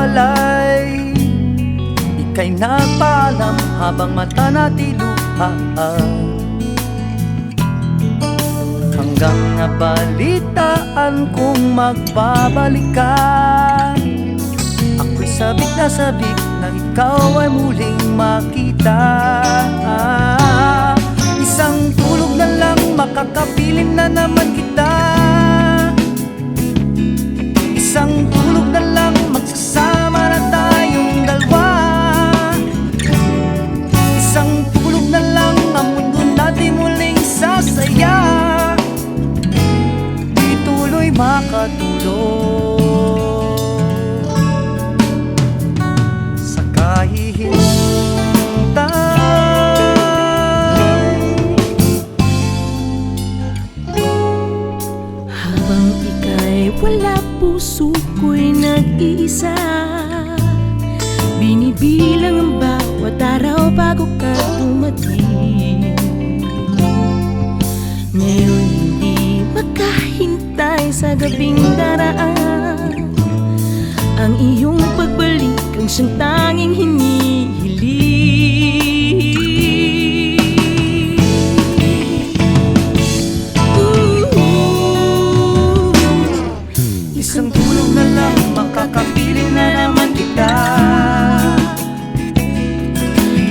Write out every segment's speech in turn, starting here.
naghiwalay, ika'y nagpaalam habang mata natiluhaan. Hanggang nabalitaan kong magbabalik ka, ako'y sabik na sabik na ikaw ay muling makita. Isang tulog na lang makakapiling na naman kita. Isang tulog na lang magsasama na tayong dalawa. Isang tulog na lang ang mundo natin muling sasaya. Di tuloy makatulog sa kahihintay. Habang ika'y wala, puso ko'y nag-iisa. Binibilang ang bawat araw bago ka dumating. Ngayon hindi makahintay sa gabing daraan. Ang iyong pagbalik ang siyang tanging hinihiling. Isang tulog na lang makakapiling na naman kita.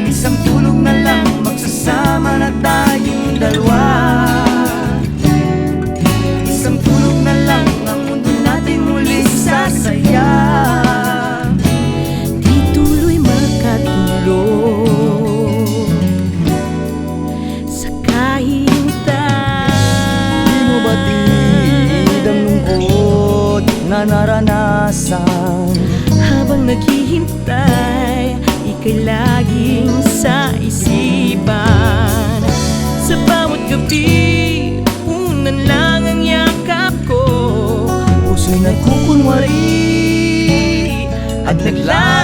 Isang tulog na lang magsasama na tayong dalawa. Isang tulog na lang ang mundo natin muli sasaya. Di tuloy makatulog sa kahihintay. Di mo batid ang lungkot na naranasan? Habang naghihintay, ika'y laging sa isipan. Sa bawat gabi, unan lang ang yakap ko. Puso'y nagkukunwari at naglalakad